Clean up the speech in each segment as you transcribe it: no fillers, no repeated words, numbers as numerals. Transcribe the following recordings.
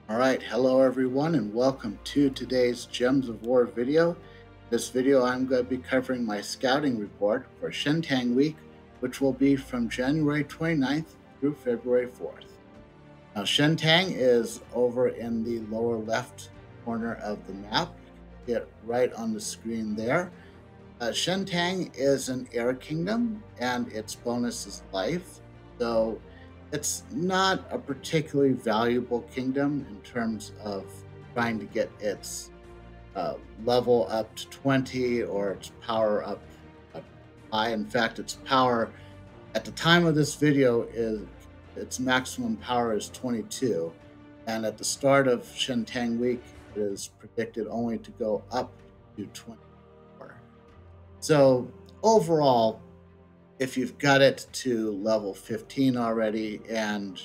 All right, hello everyone, and welcome to today's Gems of War video. This video, I'm going to be covering my scouting report for Shentang Week, which will be from January 29th through February 4th. Now, Shentang is over in the lower left corner of the map. You can see it right on the screen there. Shentang is an air kingdom, and its bonus is life. So it's not a particularly valuable kingdom in terms of trying to get its level up to 20 or its power up high. In fact, its power at the time of this video is its maximum power is 22, and at the start of Shentang Week, it is predicted only to go up to 24. So overall, if you've got it to level 15 already and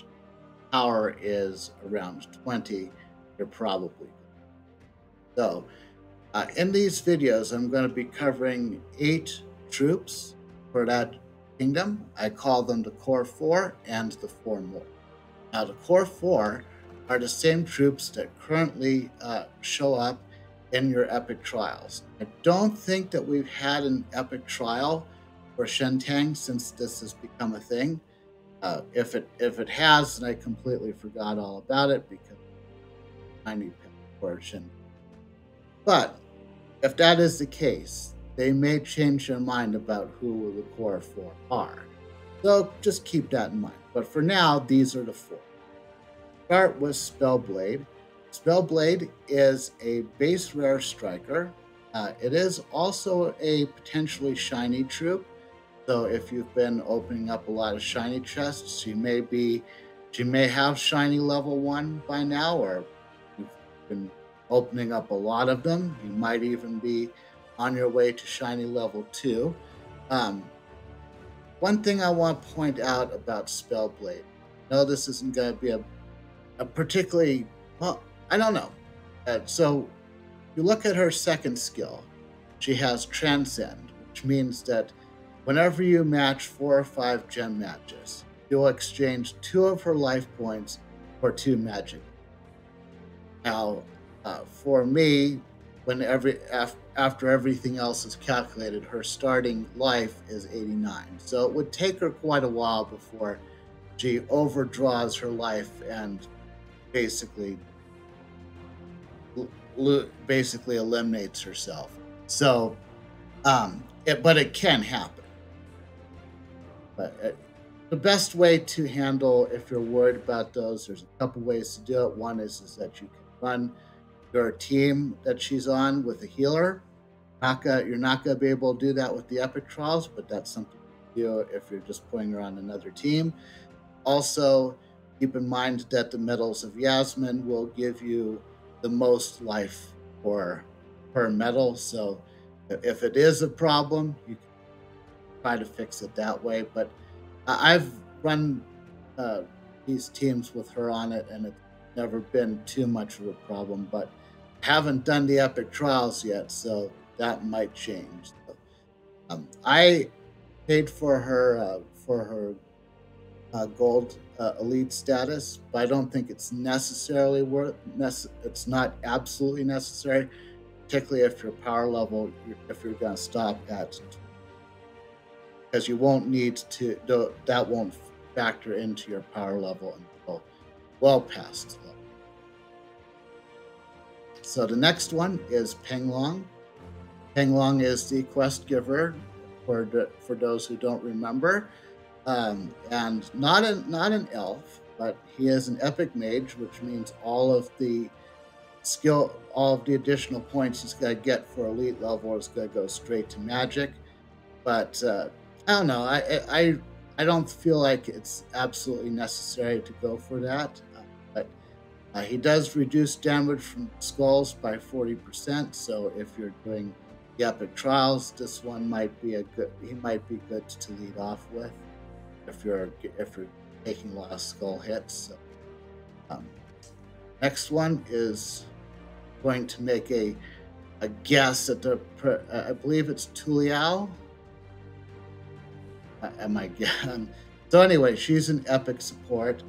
power is around 20, you're probably good. So in these videos, I'm going to be covering 8 troops for that kingdom. I call them the core 4 and the 4 more. Now, the core 4 are the same troops that currently show up in your epic trials. I don't think that we've had an epic trial for Shentang since this has become a thing. If it has, then I completely forgot all about it because I need for Shentang. But if that is the case, they may change their mind about who the core 4 are. So just keep that in mind. But for now, these are the 4. Start with Spellblade. Spellblade is a base rare striker. It is also a potentially shiny troop. So if you've been opening up a lot of shiny chests, she may have shiny level 1 by now, or you've been opening up a lot of them. You might even be on your way to shiny level 2. One thing I want to point out about Spellblade, no, this isn't going to be a particularly, well, I don't know. So you look at her second skill, she has Transcend, which means that whenever you match 4 or 5 gem matches, you'll exchange 2 of her life points for 2 magic. Now, for me, after everything else is calculated, her starting life is 89. So it would take her quite a while before she overdraws her life and basically eliminates herself. So, but it can happen. But the best way to handle if you're worried about those, there's a couple ways to do it. One is that you can run your team that she's on with a healer. You're not going to be able to do that with the epic trials, but that's something you do if you're just putting her on another team. Also, keep in mind that the medals of Yasmin will give you the most life per medal. So if it is a problem, you can try to fix it that way. But I've run these teams with her on it, and it's never been too much of a problem. But haven't done the epic trials yet, so that might change. So, I paid for her gold elite status, but I don't think it's necessarily it's not absolutely necessary, particularly if your power level, if you're going to stop at, because you won't need to, that won't factor into your power level until well past level. So the next one is Penglong. Penglong is the quest giver for those who don't remember, and not an elf, but he is an epic mage, which means all of the additional points he's going to get for elite level is going to go straight to magic. But I don't know. I don't feel like it's absolutely necessary to go for that. But he does reduce damage from skulls by 40%. So if you're doing the epic trials, this one might be he might be good to lead off with if you're taking a lot of skull hits. So, next one is going to make a guess at I believe it's Tuliao. Am I? So anyway, she's an epic support.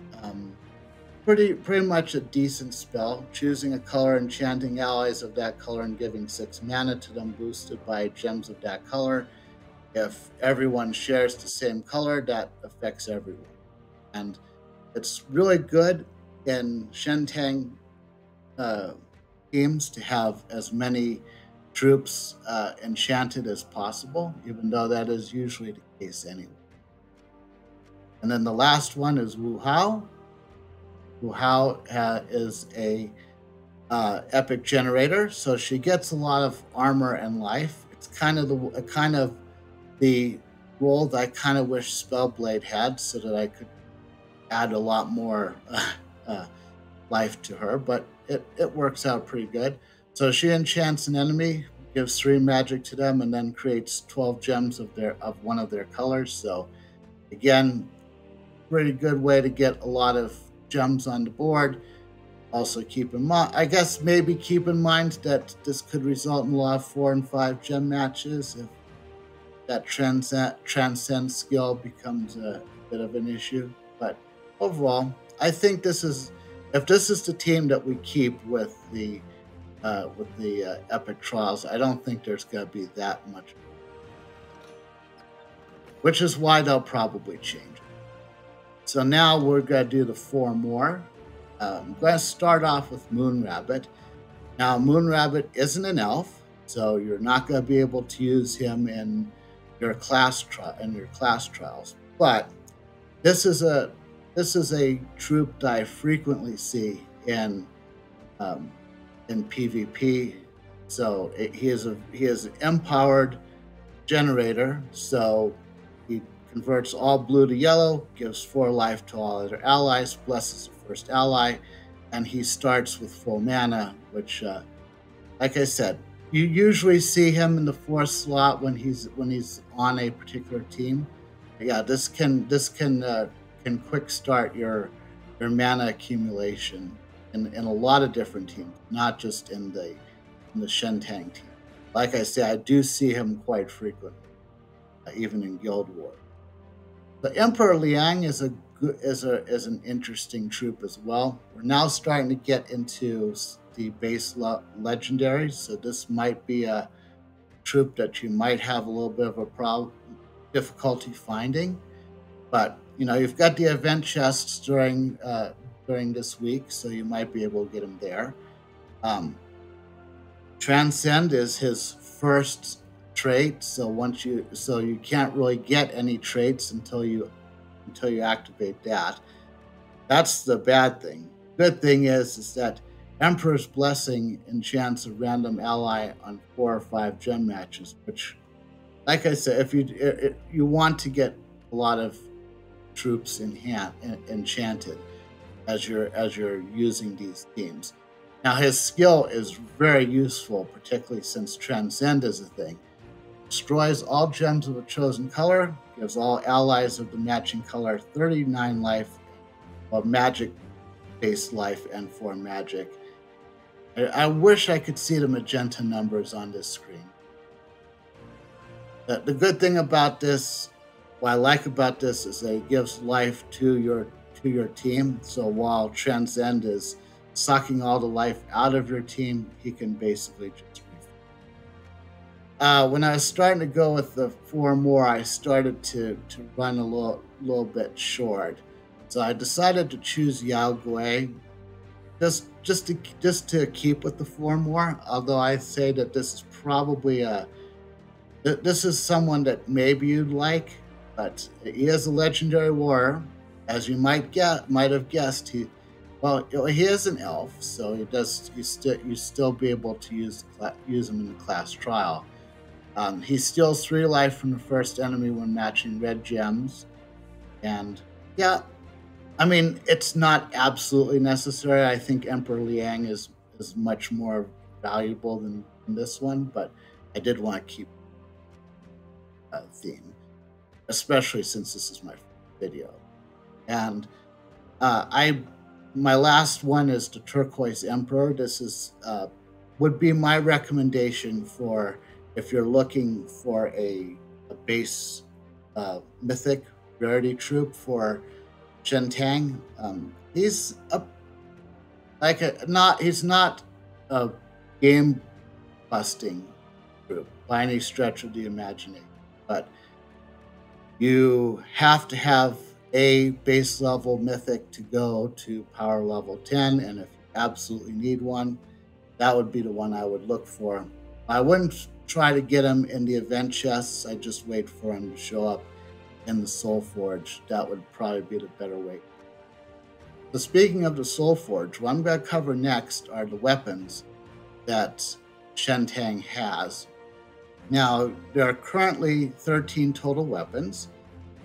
pretty much a decent spell. Choosing a color, enchanting allies of that color, and giving 6 mana to them, boosted by gems of that color. If everyone shares the same color, that affects everyone. And it's really good in Shentang uh, teams to have as many troops enchanted as possible, even though that is usually the case anyway. And then the last one is Wu Hao. Wu Hao is a epic generator, so she gets a lot of armor and life. It's kind of the role that I kind of wish Spellblade had, so that I could add a lot more uh, life to her. But it works out pretty good. So she enchants an enemy, gives 3 magic to them, and then creates 12 gems of one of their colors. So again, pretty good way to get a lot of gems on the board. Also keep in mind, I guess maybe keep in mind that this could result in a lot of 4 and 5 gem matches if that transcend skill becomes a bit of an issue. But overall, I think this is, if this is the team that we keep with the epic trials, I don't think there's going to be that much, which is why they'll probably change it. So now we're going to do the 4 more. I'm going to start off with Moon Rabbit. Now, Moon Rabbit isn't an elf, so you're not going to be able to use him in your class trials. But this is a troop that I frequently see in PvP. So he is an empowered generator. So he converts all blue to yellow, gives 4 life to all other allies, blesses the first ally, and he starts with full mana, which, like I said, you usually see him in the 4th slot when he's on a particular team. But yeah, this can quick start your mana accumulation in a lot of different teams, not just in the Shentang team. Like I say, I do see him quite frequently, even in Guild Wars. The Emperor Liang is an interesting troop as well. We're now starting to get into the base legendaries, so this might be a troop that you might have a little bit of a difficulty finding. But you've got the event chests during this week, so you might be able to get them there. Transcend is his first trait, so you can't really get any traits until you activate that. That's the bad thing. Good thing is that Emperor's Blessing enchants a random ally on 4 or 5 gem matches, which, like I said, if you want to get a lot of troops enchanted as you're using these teams. Now his skill is very useful, particularly since Transcend is a thing. Destroys all gems of a chosen color, gives all allies of the matching color 39 life, or magic-based life, and 4 magic. I wish I could see the magenta numbers on this screen. The good thing about this, what I like about this, is that it gives life to your team. So while Transcend is sucking all the life out of your team, he can basically just when I was starting to go with the 4 more, I started to run a little bit short. So I decided to choose Yao Gui just to keep with the 4 more. Although I say that this is probably this is someone that maybe you'd like, but he is a legendary warrior, as you might have guessed. He is an elf, so you still be able to use him in the class trial. He steals 3 life from the first enemy when matching red gems. And yeah, I mean, it's not absolutely necessary. I think Emperor Liang is much more valuable than this one, but I did want to keep a theme, especially since this is my video. And my last one is the Turquoise Emperor. This is would be my recommendation for if you're looking for a base mythic rarity troop for Shentang. He's a not he's not a game busting group by any stretch of the imagination, but you have to have a base level mythic to go to power level 10, and if you absolutely need one, that would be the one I would look for. I wouldn't try to get him in the event chests. I just wait for him to show up in the Soul Forge. That would probably be the better way. So speaking of the Soul Forge, what I'm going to cover next are the weapons that Shentang has. Now, there are currently 13 total weapons.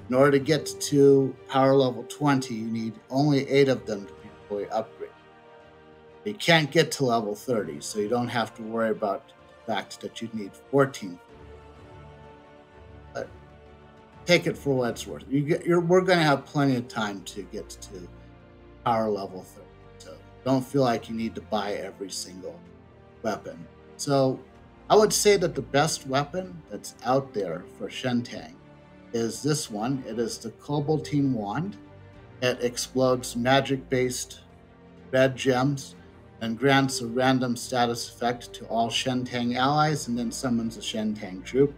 In order to get to power level 20, you need only 8 of them to be fully upgraded. You can't get to level 30, so you don't have to worry about the fact that you need 14. But take it for what it's worth. We're going to have plenty of time to get to power level 30, so don't feel like you need to buy every single weapon. So I would say that the best weapon that's out there for Shentang is this one. It is the Cobaltine Wand. It explodes magic-based red gems and grants a random status effect to all Shentang allies, and then summons a Shentang troop.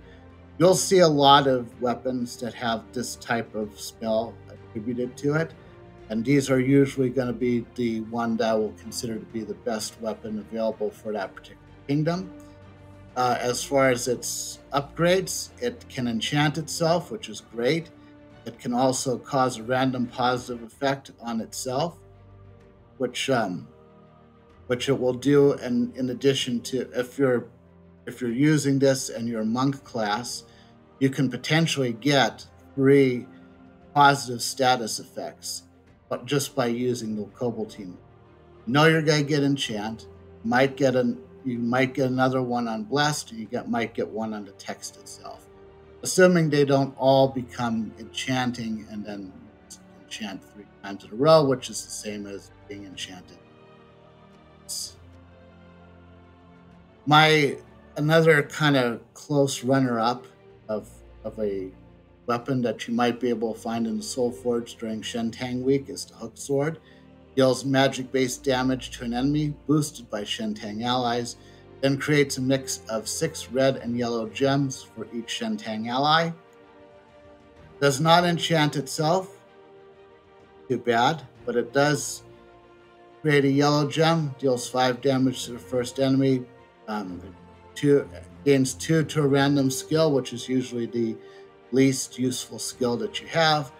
You'll see a lot of weapons that have this type of spell attributed to it, and these are usually going to be the one that I will consider to be the best weapon available for that particular kingdom. As far as its upgrades, it can enchant itself, which is great. It can also cause a random positive effect on itself, which it will do. And in addition to, if you're using this and you're monk class, you can potentially get 3 positive status effects, but just by using the Cobaltine. You know you're going to get enchant. You might get another one on Blessed, and you might get one on the text itself. Assuming they don't all become enchanting and then enchant 3 times in a row, which is the same as being enchanted. Another kind of close runner-up of a weapon that you might be able to find in the Soul Forge during Shentang Week is the Hook Sword. Deals magic-based damage to an enemy, boosted by Shentang allies, then creates a mix of 6 red and yellow gems for each Shentang ally. Does not enchant itself, too bad, but it does create a yellow gem, deals 5 damage to the first enemy, gains 2 to a random skill, which is usually the least useful skill that you have.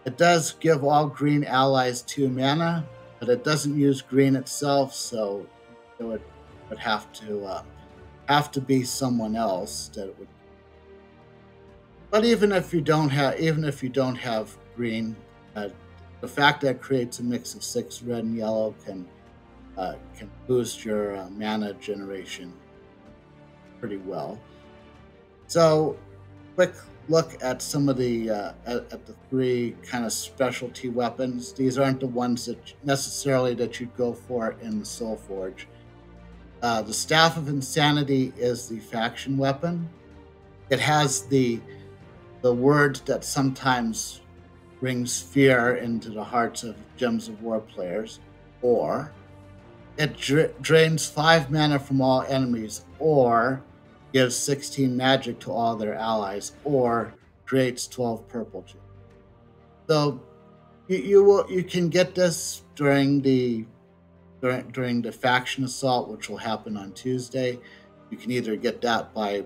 It does give all green allies 2 mana, but it doesn't use green itself, so it would have to be someone else that it would. But even if you don't have green, the fact that it creates a mix of 6 red and yellow can boost your mana generation pretty well. So, quick look at some of the at the 3 kind of specialty weapons. These aren't the ones that necessarily that you'd go for in the Soul Forge. The Staff of Insanity is the faction weapon. It has the word that sometimes brings fear into the hearts of Gems of War players, or it drains 5 mana from all enemies, or gives 16 magic to all their allies, or creates 12 purple gems. So you can get this during the faction assault, which will happen on Tuesday. You can either get that by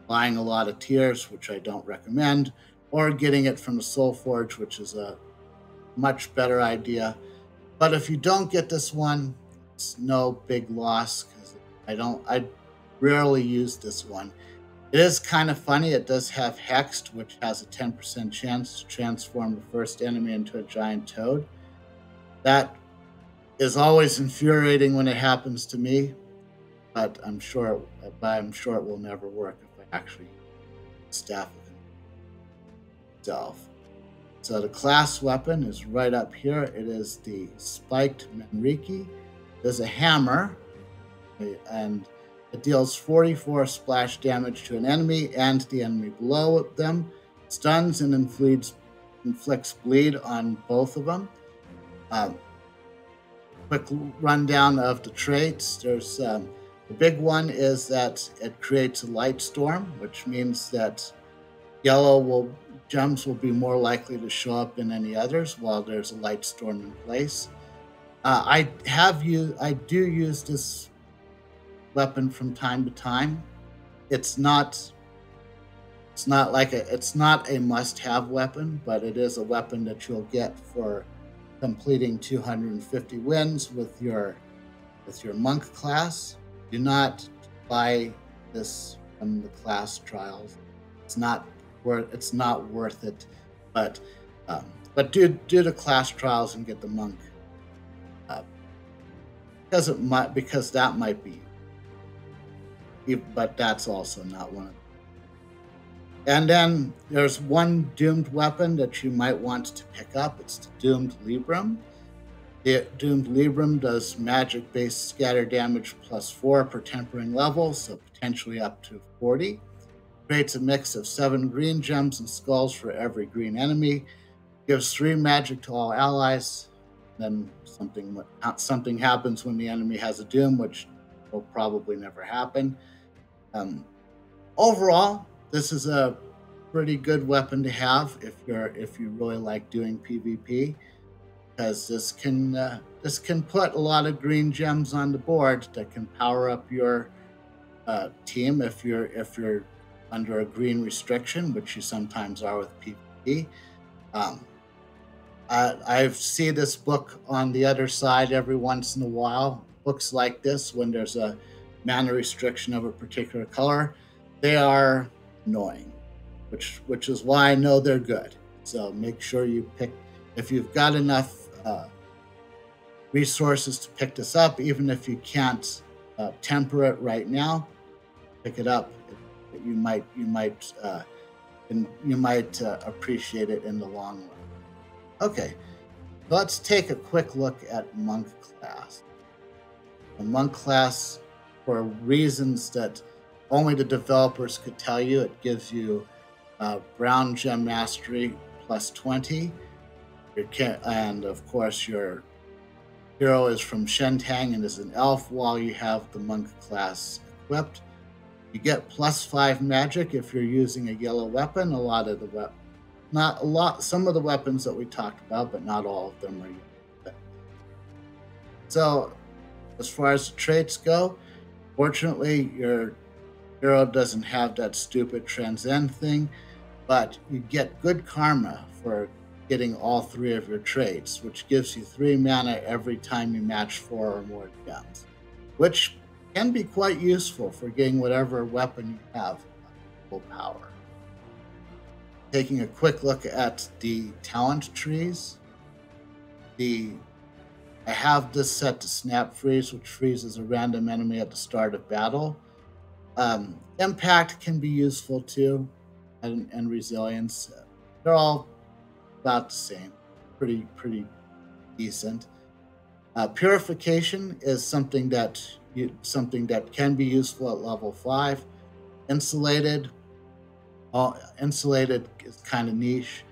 buying a lot of tiers, which I don't recommend, or getting it from the Soul Forge, which is a much better idea. But if you don't get this one, it's no big loss, because I rarely use this one. It is kind of funny. It does have Hexed, which has a 10% chance to transform the first enemy into a giant toad. That is always infuriating when it happens to me, but I'm sure it will never work if I actually staff it itself. So the class weapon is right up here. It is the Spiked Menriki. There's a hammer, and it deals 44 splash damage to an enemy and the enemy below them, stuns and inflicts inflicts bleed on both of them. Quick rundown of the traits. There's the big one is that it creates a light storm, which means that gems will be more likely to show up than any others while there's a light storm in place. I do use this weapon from time to time. It's not it's not a must-have weapon, but it is a weapon that you'll get for completing 250 wins with your monk class. Do not buy this from the class trials. It's not worth it. But do the class trials and get the monk because that might be. But that's also not one of them. And then there's one doomed weapon that you might want to pick up. It's the Doomed Librum. The Doomed Librum does magic-based scatter damage +4 per tempering level, so potentially up to 40. Creates a mix of 7 green gems and skulls for every green enemy. Gives 3 magic to all allies. Then something happens when the enemy has a doom, which will probably never happen. Overall, this is a pretty good weapon to have if you really like doing PvP, because this can put a lot of green gems on the board that can power up your team if you're under a green restriction, which you sometimes are with PvP. I see this book on the other side every once in a while. Books like this, when there's a mana restriction of a particular color, they are annoying, which is why I know they're good. So make sure you pick, if you've got enough resources to pick this up, even if you can't temper it right now, pick it up. You might appreciate it in the long run. Okay, let's take a quick look at monk class. The monk class, for reasons that only the developers could tell you, it gives you brown gem mastery +20. And of course, your hero is from Shentang and is an elf while you have the monk class equipped. You get +5 magic if you're using a yellow weapon. Some of the weapons that we talked about, but not all of them are yellow. So, as far as the traits go, fortunately, your hero doesn't have that stupid transcend thing, but you get good karma for getting all 3 of your traits, which gives you 3 mana every time you match 4 or more gems, which can be quite useful for getting whatever weapon you have full power. Taking a quick look at the talent trees, I have this set to Snap Freeze, which freezes a random enemy at the start of battle. Impact can be useful too, and Resilience. They're all about the same, pretty decent. Purification is something that can be useful at level 5. Insulated is kind of niche.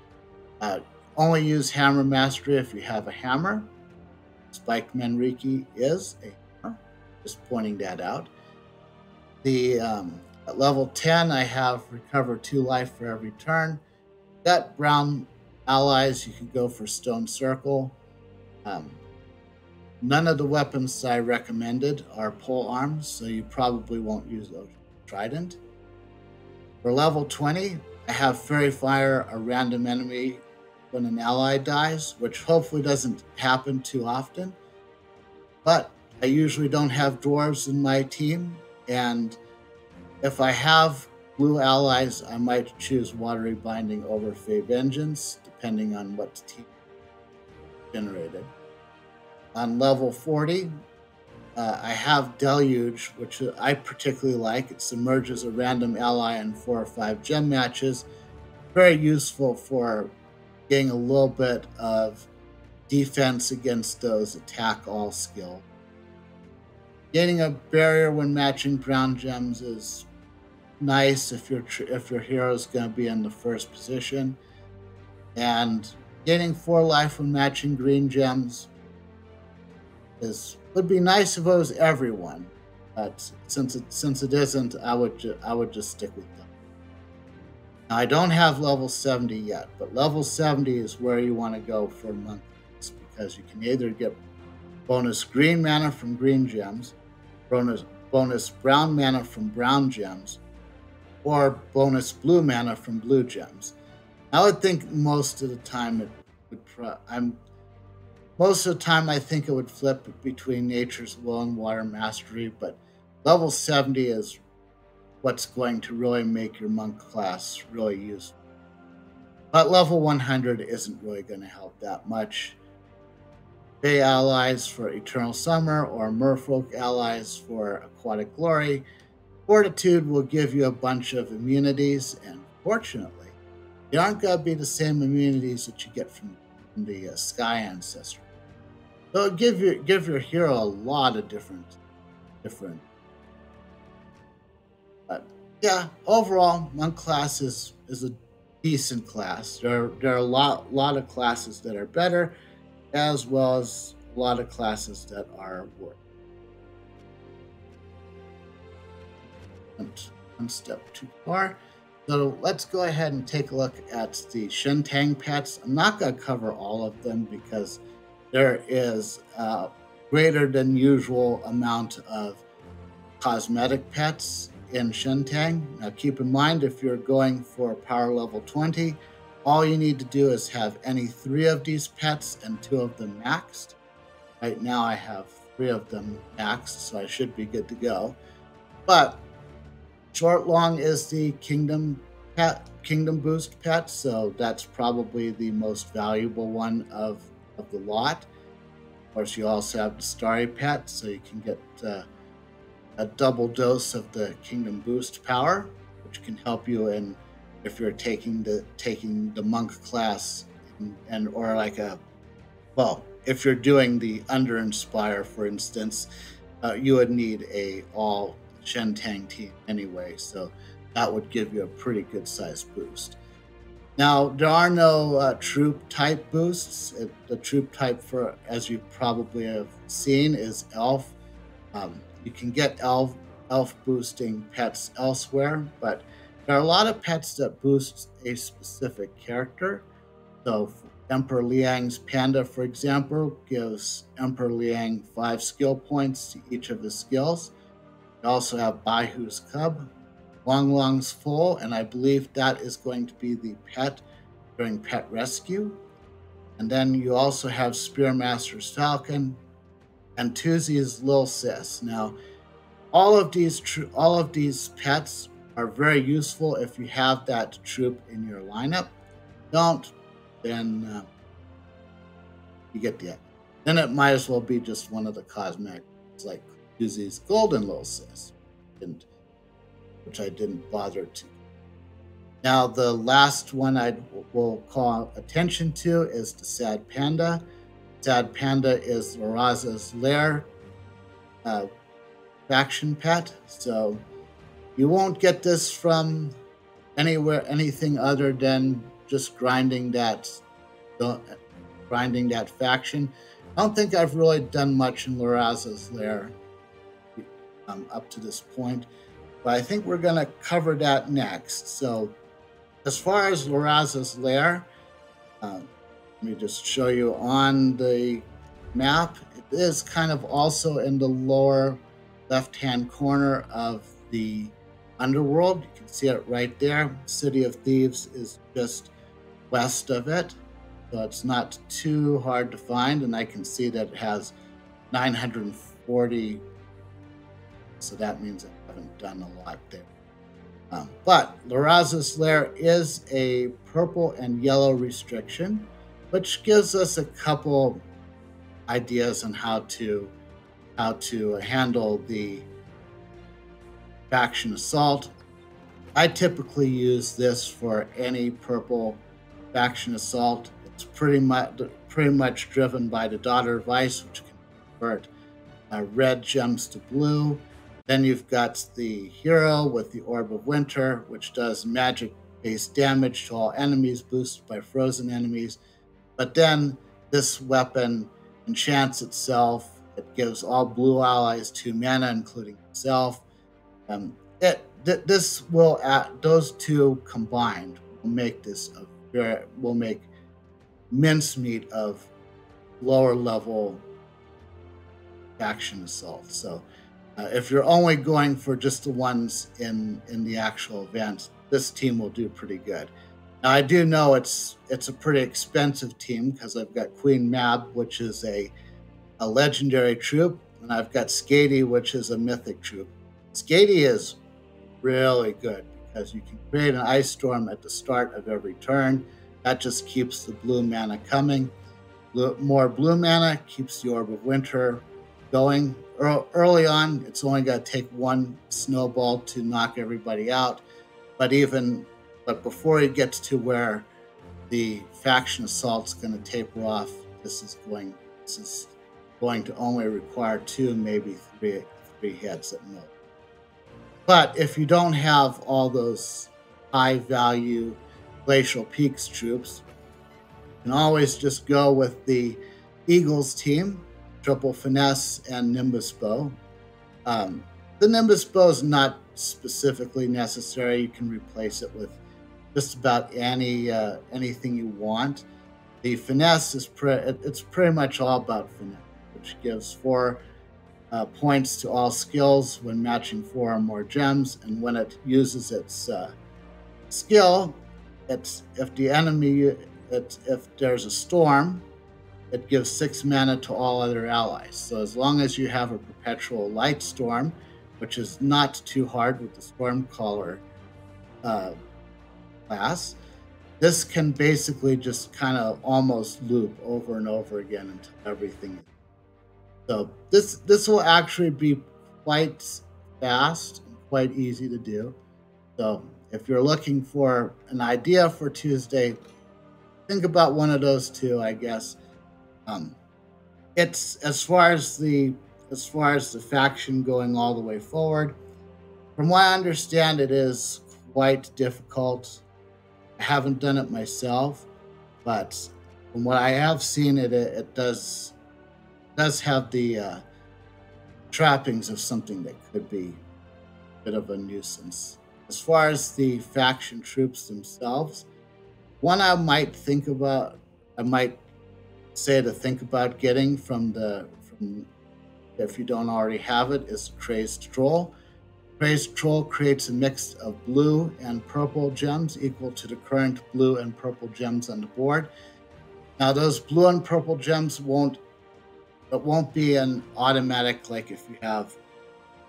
Only use hammer mastery if you have a hammer. Spiked Menriki is a hammer. Just pointing that out. At level 10, I have recover 2 life for every turn. Got brown allies, you can go for Stone Circle. None of the weapons that I recommended are pole arms, so you probably won't use those. Trident. For level 20, I have Fairy Fire a random enemy when an ally dies, which hopefully doesn't happen too often. But I usually don't have dwarves in my team, and if I have blue allies, I might choose Watery Binding over Fey Vengeance, depending on what team generated. On level 40, I have Deluge, which I particularly like. It submerges a random ally in 4 or 5 gem matches. Very useful for getting a little bit of defense against those attack all skill. Gaining a barrier when matching brown gems is nice if your hero is going to be in the first position. And gaining 4 life when matching green gems would be nice if it was everyone, but since it isn't, I would just stick with them. Now, I don't have level 70 yet, but level 70 is where you want to go for monthlies, because you can either get bonus green mana from green gems, bonus brown mana from brown gems, or bonus blue mana from blue gems. I would think most of the time it would. Most of the time, I think it would flip between Nature's Will and Water Mastery, but level 70 is what's going to really make your monk class really useful. But level 100 isn't really going to help that much. Fey allies for Eternal Summer or Merfolk allies for Aquatic Glory. Fortitude will give you a bunch of immunities, and fortunately, they aren't going to be the same immunities that you get from the Sky Ancestor. So give your hero a lot of different. But yeah, overall, monk class is a decent class. There are a lot of classes that are better, as well as a lot of classes that are worse. One step too far. So let's go ahead and take a look at the Shentang pets. I'm not going to cover all of them because there is a greater than usual amount of cosmetic pets in Shentang. Now keep in mind, if you're going for power level 20, all you need to do is have any 3 of these pets and 2 of them maxed. Right now I have 3 of them maxed, so I should be good to go. But Short Long is the Kingdom Boost pet, so that's probably the most valuable one of the lot. Of course, you also have the Starry pet, so you can get a double dose of the Kingdom Boost power, which can help you in if you're taking the monk class if you're doing the Under Inspire, for instance, you would need a all Shentang team anyway, so that would give you a pretty good sized boost. Now, there are no troop type boosts. The troop type, for as you probably have seen, is elf. You can get elf boosting pets elsewhere, but there are a lot of pets that boost a specific character. So Emperor Liang's Panda, for example, gives Emperor Liang 5 skill points to each of his skills. You also have Baihu's Cub, Long Long's Foal, and I believe that is going to be the pet during Pet Rescue. And then you also have Spearmaster's Falcon and Tuzi's Lil Sis. Now, all of these pets are very useful if you have that troop in your lineup. Don't, then you get the. Then it might as well be just one of the cosmetics, like Tuzi's Golden Lil Sis, which I didn't bother to. Now, the last one I will call attention to is the Sad Panda. Sad Panda is Laraza's Lair faction pet, so you won't get this from anything other than just grinding that faction. I don't think I've really done much in Laraza's Lair up to this point, but I think we're going to cover that next. So as far as Laraza's Lair, let me just show you on the map. It is kind of also in the lower left-hand corner of the underworld. You can see it right there. City of Thieves is just west of it, so it's not too hard to find, and I can see that it has 940, so that means I haven't done a lot there. But Laraza's Lair is a purple and yellow restriction, which gives us a couple ideas on how to handle the faction assault. I typically use this for any purple faction assault. It's pretty much driven by the Daughter of Ice, which can convert red gems to blue. Then you've got the hero with the Orb of Winter, which does magic base damage to all enemies, boosted by frozen enemies. But then this weapon enchants itself. It gives all blue allies 2 mana, including itself. This will those two combined will make this will make mincemeat of lower level faction assault. So if you're only going for just the ones in the actual event, this team will do pretty good. Now I do know it's a pretty expensive team because I've got Queen Mab, which is a legendary troop, and I've got Skady, which is a mythic troop. Skady is really good because you can create an ice storm at the start of every turn. That just keeps the blue mana coming. More blue mana keeps the Orb of Winter going. Early on, it's only got to take 1 snowball to knock everybody out. But before it gets to where the faction assault's going to taper off, this is going to only require 2, maybe 3 hits at most. But if you don't have all those high value Glacial Peaks troops, you can always just go with the Eagles team, triple finesse and Nimbus bow. The Nimbus bow is not specifically necessary. You can replace it with just about anything you want. The finesse is it's pretty much all about finesse, which gives 4 points to all skills when matching 4 or more gems, and when it uses its skill, if there's a storm, it gives 6 mana to all other allies. So as long as you have a perpetual light storm, which is not too hard with the Stormcaller class, this can basically just kind of almost loop over and over again until everything. So this will actually be quite fast and quite easy to do. So if you're looking for an idea for Tuesday, think about one of those 2, I guess. It's as far as the faction going all the way forward. From what I understand, it is quite difficult. I haven't done it myself, but from what I have seen, it does have the trappings of something that could be a bit of a nuisance. As far as the faction troops themselves, one I might say to think about getting from if you don't already have it, is Crazed Troll. Crazed Troll creates a mix of blue and purple gems equal to the current blue and purple gems on the board. Now those blue and purple gems won't be an automatic, like if you have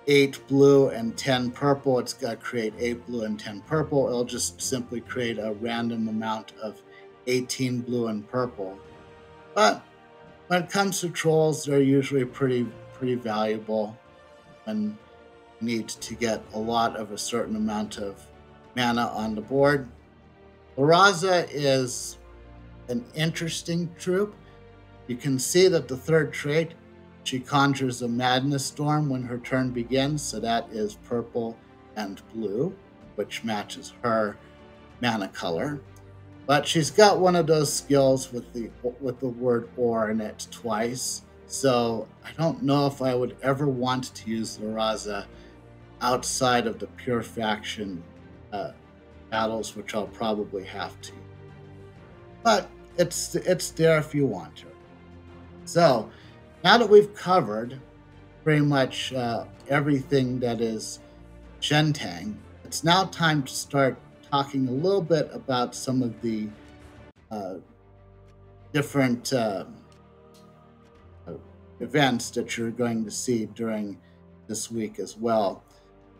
8 blue and 10 purple, it's got to create 8 blue and 10 purple. It'll just simply create a random amount of 18 blue and purple. But when it comes to trolls, they're usually pretty valuable and need to get a lot of a certain amount of mana on the board. Laraza is an interesting troop. You can see that the 3rd trait, she conjures a Madness Storm when her turn begins, so that is purple and blue, which matches her mana color. But she's got one of those skills with the word "or" in it twice, so I don't know if I would ever want to use Laraza outside of the pure faction battles, which I'll probably have to. But it's there if you want her. So now that we've covered pretty much everything that is Shentang, it's now time to start talking a little bit about some of the different events that you're going to see during this week as well.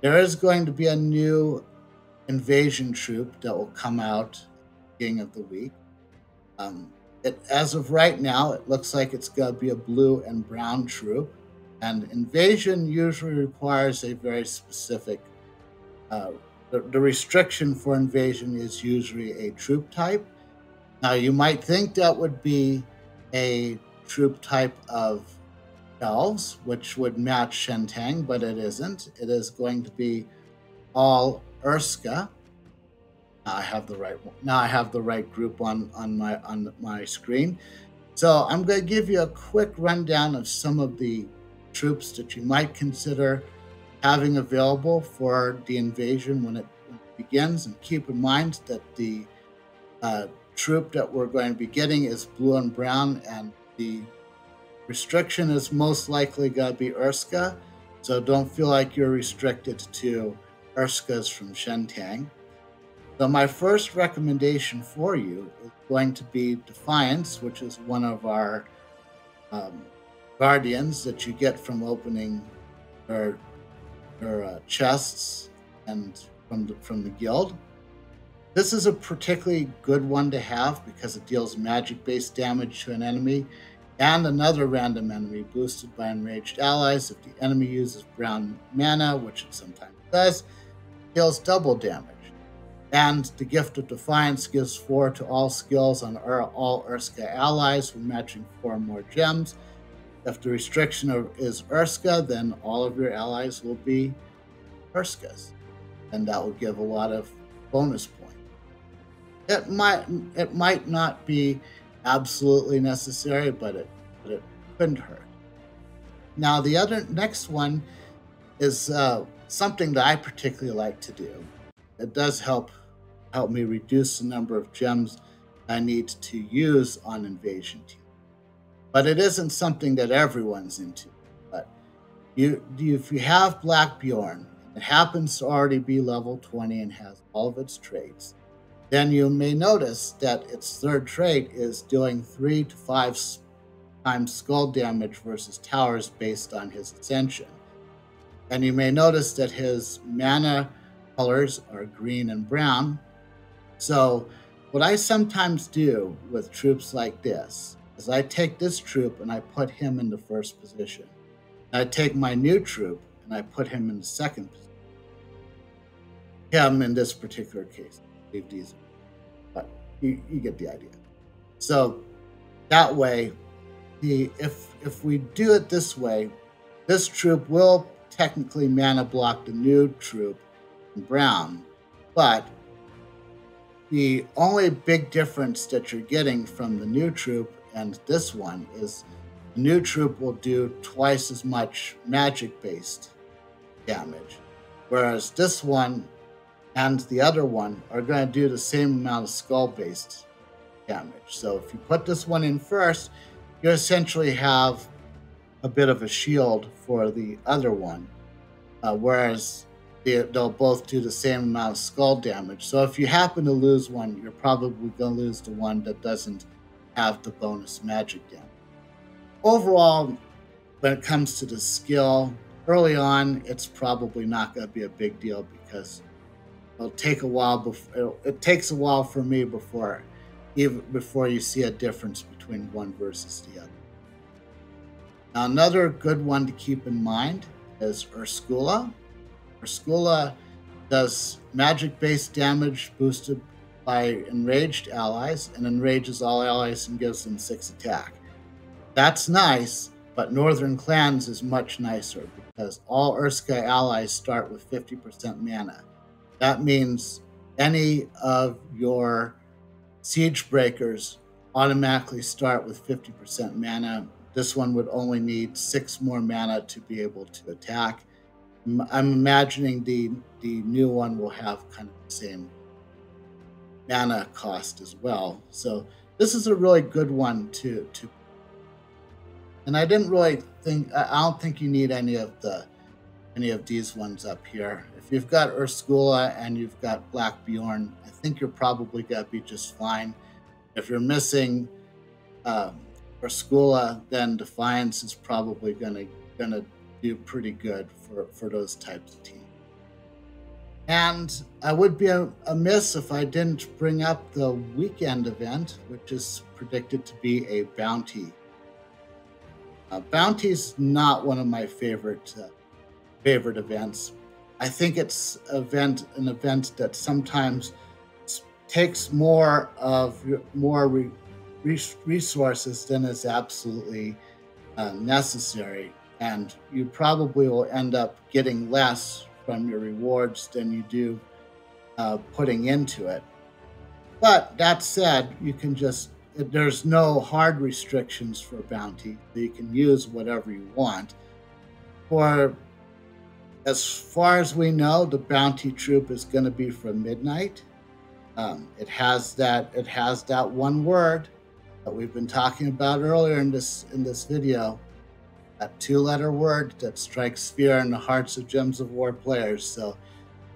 There is going to be a new invasion troop that will come out at the beginning of the week. As of right now, it looks like it's going to be a blue and brown troop. And invasion usually requires a very specific the restriction for invasion is usually a troop type. Now, you might think that would be a troop type of elves, which would match Shentang, but it isn't. It is going to be all Urska. I have the right one. Now I have the right group on my screen. So I'm going to give you a quick rundown of some of the troops that you might consider having available for the invasion when it begins. And keep in mind that the uh, troop that we're going to be getting is blue and brown, and the restriction is most likely going to be Urska. So don't feel like you're restricted to Urskas from Shentang. So my first recommendation for you is going to be Defiance, which is one of our um, guardians that you get from opening their, their chests and from the guild. This is a particularly good one to have because it deals magic-based damage to an enemy and another random enemy boosted by enraged allies. If the enemy uses brown mana, which it sometimes does, deals double damage. And the Gift of Defiance gives 4 to all skills on all Urska allies when matching 4 or more gems. If the restriction is Urska, then all of your allies will be Urskas, and that will give a lot of bonus points. It might not be absolutely necessary, but it couldn't hurt. Now the next one is something that I particularly like to do. It does help me reduce the number of gems I need to use on invasion team. But it isn't something that everyone's into. But if you have Black Bjorn, it happens to already be level 20 and has all of its traits, then you may notice that its third trait is doing 3 to 5 times skull damage versus towers based on his ascension. And you may notice that his mana colors are green and brown. So what I sometimes do with troops like this is I take this troop and I put him in the first position. And I take my new troop and I put him in the second position. Him in this particular case. Leave these, but you get the idea. So that way, if we do it this way, this troop will technically mana block the new troop in brown, but the only big difference that you're getting from the new troop and this one is the new troop will do twice as much magic-based damage, whereas this one and the other one are going to do the same amount of skull-based damage. So if you put this one in first, you essentially have a bit of a shield for the other one, whereas they'll both do the same amount of skull damage. So if you happen to lose one, you're probably going to lose the one that doesn't have the bonus magic damage. Overall, when it comes to the skill, early on, it's probably not going to be a big deal because it'll take a while. It takes a while for me before you see a difference between one versus the other. Now, another good one to keep in mind is Ursula. Ursula does magic-based damage boosted by enraged allies and enrages all allies and gives them 6 attack. That's nice, but Northern Clans is much nicer because all Urska allies start with 50% mana. That means any of your siege breakers automatically start with 50% mana. This one would only need 6 more mana to be able to attack. I'm imagining the new one will have kind of the same mana cost as well. So this is a really good one to and I didn't really think I don't think you need any of these ones up here. If you've got Ursula and you've got Black Bjorn, I think you're probably gonna be just fine. If you're missing Ursula, then Defiance is probably gonna do pretty good for those types of teams. And I would be amiss if I didn't bring up the weekend event, which is predicted to be a bounty. Bounty's not one of my favorite events. I think it's an event that sometimes takes more resources than is absolutely necessary, and you probably will end up getting less from your rewards than you do putting into it. But that said, you can just, there's no hard restrictions for bounty, so you can use whatever you want. For as far as we know, the bounty troop is going to be from midnight. It has that one word that we've been talking about earlier in this video, that two-letter word that strikes fear in the hearts of Gems of War players. So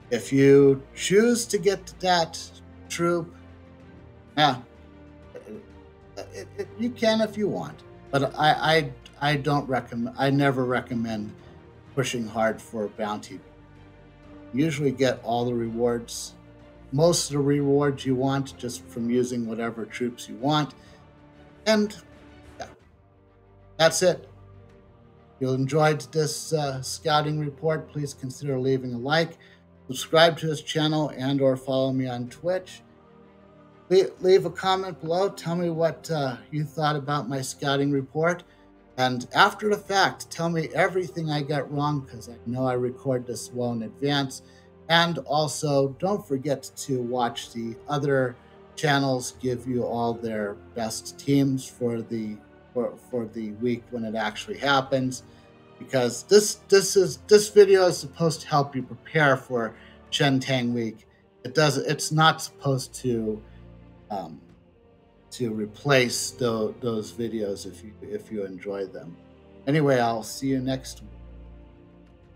if you choose to get to that troop, yeah, you can if you want. But I don't recommend. I never recommend pushing hard for bounty. You usually get all the rewards, most of the rewards you want, just from using whatever troops you want. And yeah, that's it. If you enjoyed this scouting report, please consider leaving a like, subscribe to this channel, and/or follow me on Twitch. Leave a comment below. Tell me what you thought about my scouting report. And after the fact, tell me everything I got wrong, because I know I record this well in advance. And also, don't forget to watch the other channels give you all their best teams for the week when it actually happens. Because this video is supposed to help you prepare for Shentang week. It's not supposed um, to replace those videos if you enjoy them. Anyway, I'll see you next week.